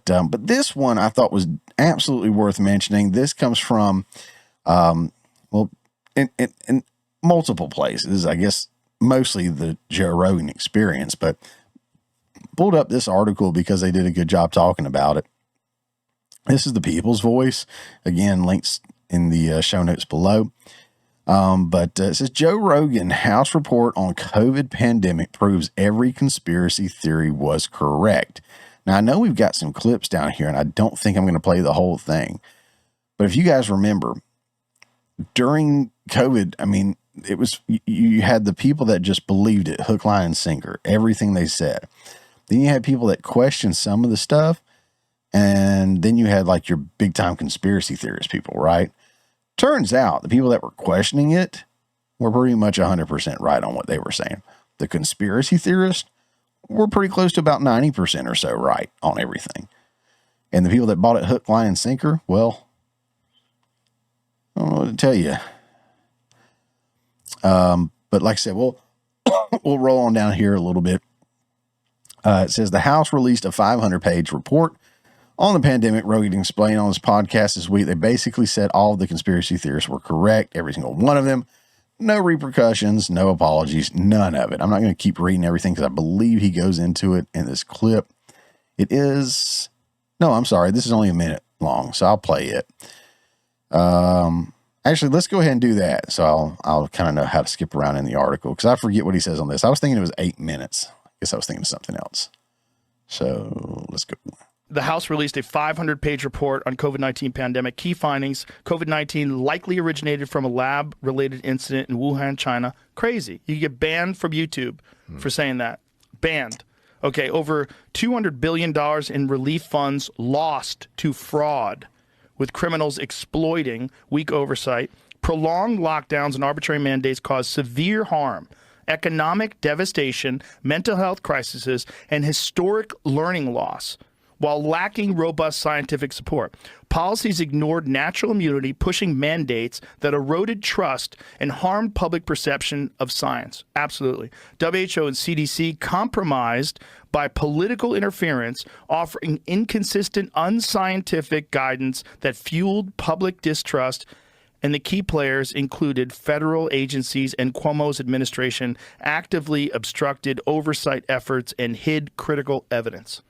But this one I thought was absolutely worth mentioning. This comes from, in multiple places, I guess mostly the Joe Rogan Experience, but pulled up this article because they did a good job talking about it. This is the People's Voice. Again, links in the show notes below. But it says Joe Rogan House report on COVID pandemic proves every conspiracy theory was correct. Now, I know we've got some clips down here, and I don't think I'm going to play the whole thing. But if you guys remember, during COVID, I mean, it was, you had the people that just believed it, hook, line, and sinker, everything they said. Then you had people that questioned some of the stuff. And then you had like your big time conspiracy theorist people, right? Turns out the people that were questioning it were pretty much 100% right on what they were saying. The conspiracy theorists were pretty close to about 90% or so right on everything. And the people that bought it hook, line, and sinker, well, I don't know what to tell you. But like I said, we'll roll on down here a little bit. It says the House released a 500-page report on the pandemic. Rogan explained on his podcast this week, they basically said all of the conspiracy theorists were correct, every single one of them. No repercussions, no apologies, none of it. I'm not going to keep reading everything because I believe he goes into it in this clip. It is, no, I'm sorry, this is only a minute long, so I'll play it. Actually, let's go ahead and do that. So I'll kind of know how to skip around in the article because I forget what he says on this. I was thinking it was 8 minutes. I guess I was thinking of something else. So let's go. The House released a 500-page report on COVID-19 pandemic. Key findings: COVID-19 likely originated from a lab-related incident in Wuhan, China. Crazy. You get banned from YouTube for saying that. Banned. Okay, over $200 billion in relief funds lost to fraud, with criminals exploiting weak oversight. Prolonged lockdowns and arbitrary mandates cause severe harm, economic devastation, mental health crises, and historic learning loss, while lacking robust scientific support. Policies ignored natural immunity, pushing mandates that eroded trust and harmed public perception of science. Absolutely. WHO and CDC compromised by political interference, offering inconsistent, unscientific guidance that fueled public distrust. And the key players included federal agencies, and Cuomo's administration actively obstructed oversight efforts and hid critical evidence.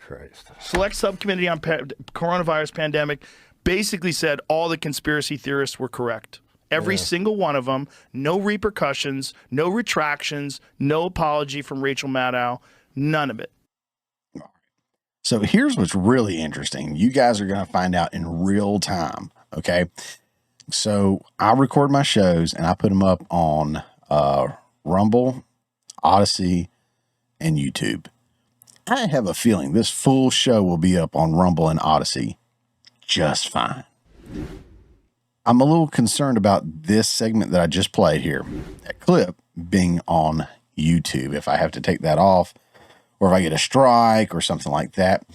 Christ. Select subcommittee on coronavirus pandemic basically said all the conspiracy theorists were correct. Every single one of them. No repercussions, no retractions, no apology from Rachel Maddow. None of it. So here's what's really interesting. You guys are going to find out in real time. Okay. So I record my shows and I put them up on Rumble, Odyssey, and YouTube. I have a feeling this full show will be up on Rumble and Odyssey just fine. I'm a little concerned about this segment that I just played here, that clip being on YouTube. If I have to take that off, or if I get a strike or something like that.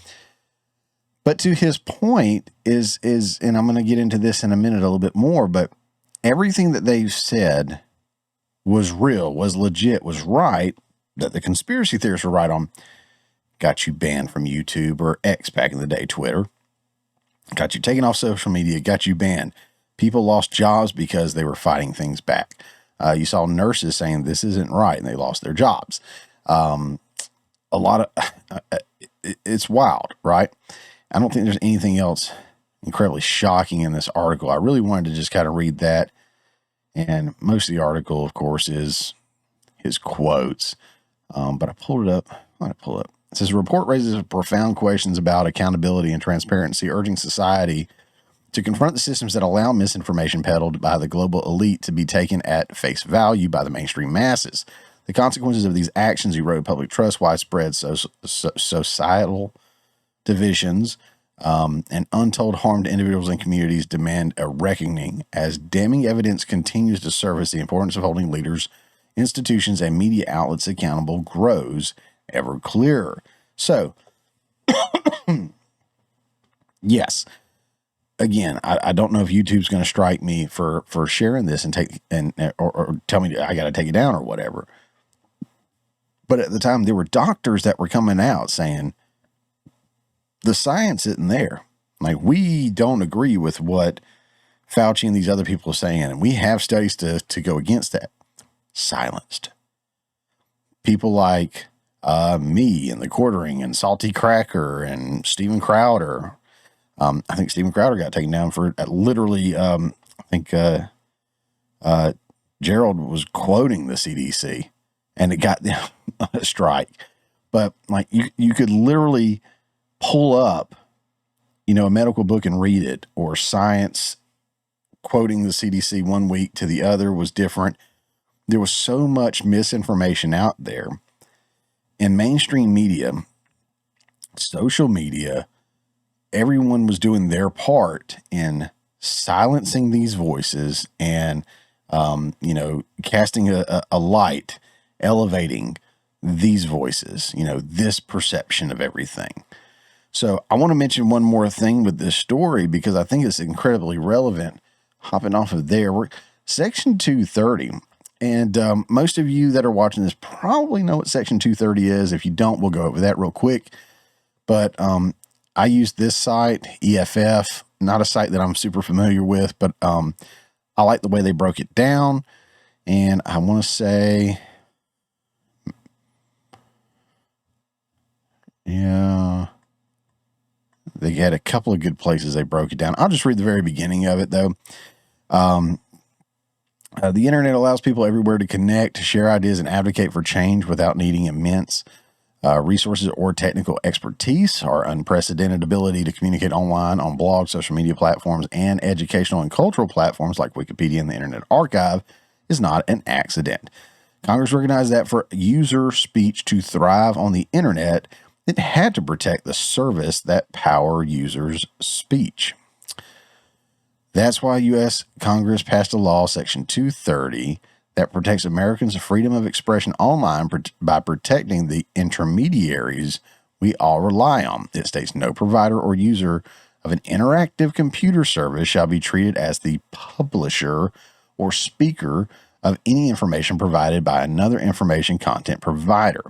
But to his point is, and I'm going to get into this in a minute a little bit more, but everything that they've said was real, was legit, was right, that the conspiracy theorists were right on. Got you banned from YouTube, or X back in the day, Twitter. Got you taken off social media, got you banned. People lost jobs because they were fighting things back. You saw nurses saying this isn't right, and they lost their jobs. A lot of, it's wild, right? I don't think there's anything else incredibly shocking in this article. I really wanted to just kind of read that. And most of the article, of course, is his quotes. But I pulled it up. I'm going to pull it up. It says, the report raises profound questions about accountability and transparency, urging society to confront the systems that allow misinformation peddled by the global elite to be taken at face value by the mainstream masses. The consequences of these actions erode public trust, widespread societal divisions, and untold harm to individuals and communities demand a reckoning as damning evidence continues to surface. The importance of holding leaders, institutions, and media outlets accountable grows ever clearer. So, yes, again, I don't know if YouTube's going to strike me for sharing this and or tell me I got to take it down or whatever. But at the time, there were doctors that were coming out saying the science isn't there. Like, we don't agree with what Fauci and these other people are saying, and we have studies to go against that. Silenced. People like me and the Quartering and Salty Cracker and Steven Crowder. I think Steven Crowder got taken down for literally, I think Gerald was quoting the CDC and it got them a strike. But like, you could literally pull up, a medical book and read it, or science quoting the CDC one week to the other was different. There was so much misinformation out there. In mainstream media, social media, everyone was doing their part in silencing these voices and, casting a light, elevating these voices, this perception of everything. So I want to mention one more thing with this story because I think it's incredibly relevant. Hopping off of there, we're Section 230. And most of you that are watching this probably know what Section 230 is. If you don't, we'll go over that real quick. But I use this site, EFF, not a site that I'm super familiar with, but I like the way they broke it down. And I want to say, yeah, they had a couple of good places they broke it down. I'll just read the very beginning of it, though. The internet allows people everywhere to connect, to share ideas, and advocate for change without needing immense resources or technical expertise. Our unprecedented ability to communicate online, on blogs, social media platforms, and educational and cultural platforms like Wikipedia and the Internet Archive is not an accident. Congress recognized that for user speech to thrive on the internet, it had to protect the service that power users' speech. That's why U.S. Congress passed a law, Section 230, that protects Americans' freedom of expression online by protecting the intermediaries we all rely on. It states no provider or user of an interactive computer service shall be treated as the publisher or speaker of any information provided by another information content provider.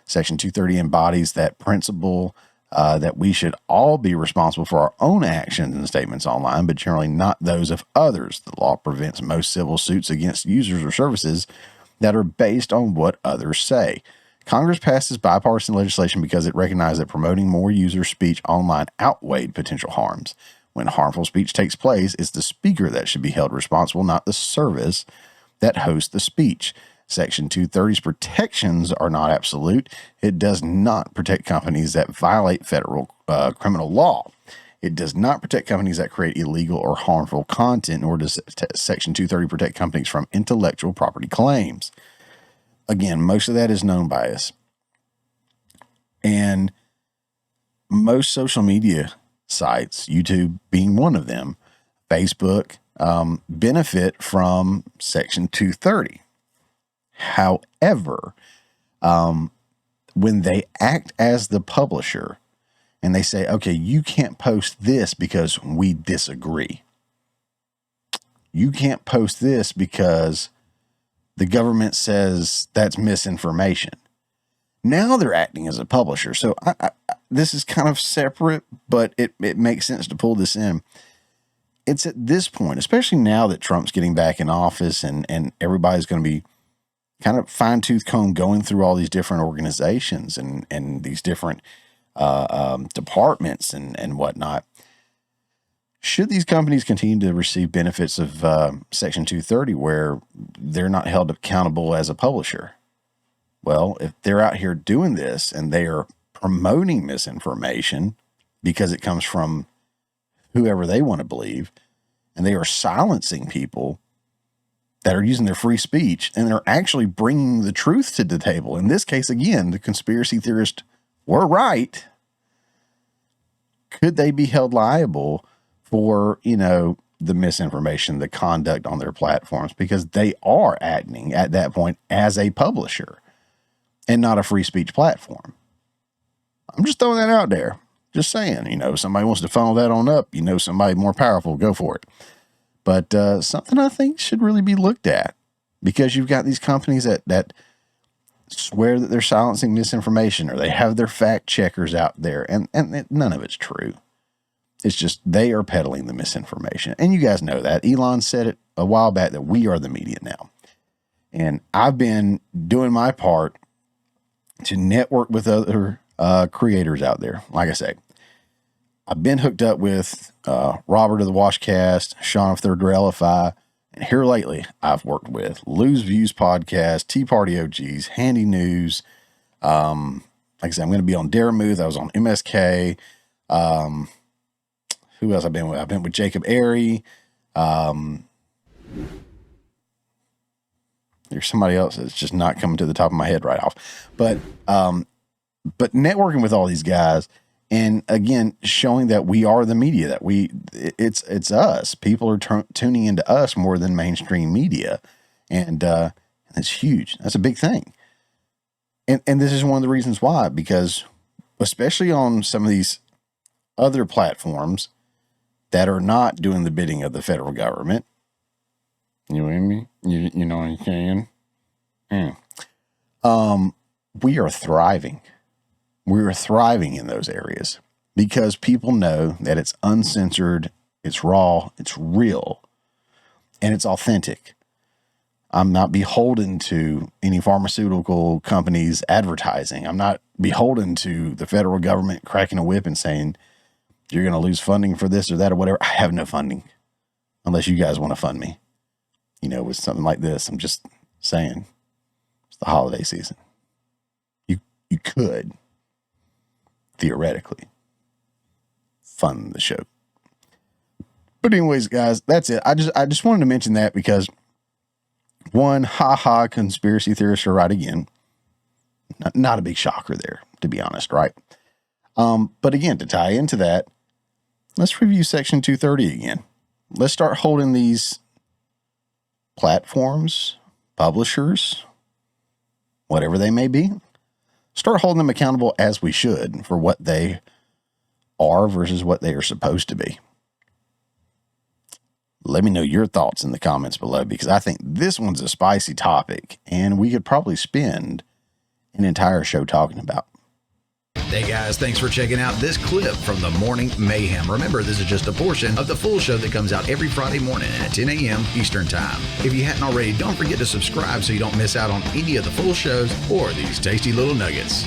Section 230 embodies that principle that we should all be responsible for our own actions and statements online, but generally not those of others. The law prevents most civil suits against users or services that are based on what others say. Congress passed this bipartisan legislation because it recognized that promoting more user speech online outweighed potential harms. When harmful speech takes place, it's the speaker that should be held responsible, not the service that hosts the speech. Section 230's protections are not absolute. It does not protect companies that violate federal criminal law. It does not protect companies that create illegal or harmful content, nor does Section 230 protect companies from intellectual property claims. Again, most of that is known bias. And most social media sites, YouTube being one of them, Facebook, benefit from Section 230. However, when they act as the publisher and they say, okay, you can't post this because we disagree. You can't post this because the government says that's misinformation. Now they're acting as a publisher. So this is kind of separate, but it makes sense to pull this in. It's at this point, especially now that Trump's getting back in office and everybody's going to be kind of fine-tooth comb going through all these different organizations and these different departments and whatnot. Should these companies continue to receive benefits of Section 230 where they're not held accountable as a publisher? Well, if they're out here doing this and they are promoting misinformation because it comes from whoever they want to believe, and they are silencing people that are using their free speech, and they're actually bringing the truth to the table. In this case, again, the conspiracy theorists were right. Could they be held liable for, the misinformation, the conduct on their platforms? Because they are acting at that point as a publisher and not a free speech platform. I'm just throwing that out there. Just saying, somebody wants to funnel that on up, somebody more powerful, go for it. But something I think should really be looked at, because you've got these companies that swear that they're silencing misinformation, or they have their fact checkers out there, and none of it's true. It's just they are peddling the misinformation. And you guys know that. Elon said it a while back that we are the media now. And I've been doing my part to network with other creators out there. Like I say, I've been hooked up with Robert of the Washcast, Sean of Third Relify, and here lately I've worked with Lou's Views Podcast, Tea Party OGs, Handy News. Like I said, I'm going to be on Daramuth. I was on MSK. Who else I've been with? I've been with Jacob Airy. There's somebody else that's just not coming to the top of my head right off. But networking with all these guys, and again, showing that we are the media, that it's us. People are tuning into us more than mainstream media. And it's huge. That's a big thing. And this is one of the reasons why, because especially on some of these other platforms that are not doing the bidding of the federal government. You with me? You know what I'm saying? We are thriving. We are thriving in those areas because people know that it's uncensored, it's raw, it's real, and it's authentic. I'm not beholden to any pharmaceutical companies advertising. I'm not beholden to the federal government cracking a whip and saying, you're going to lose funding for this or that or whatever. I have no funding unless you guys want to fund me, with something like this. I'm just saying it's the holiday season. You could theoretically fund the show. But anyways, guys, that's it. I just wanted to mention that because one, conspiracy theorists are right again. Not a big shocker there, to be honest, right? But again, to tie into that, let's review Section 230 again. Let's start holding these platforms, publishers, whatever they may be, start holding them accountable as we should for what they are versus what they are supposed to be. Let me know your thoughts in the comments below, because I think this one's a spicy topic and we could probably spend an entire show talking about. Hey guys, thanks for checking out this clip from the Morning Mayhem. Remember, this is just a portion of the full show that comes out every Friday morning at 10 a.m. Eastern Time. If you hadn't already, don't forget to subscribe so you don't miss out on any of the full shows or these tasty little nuggets.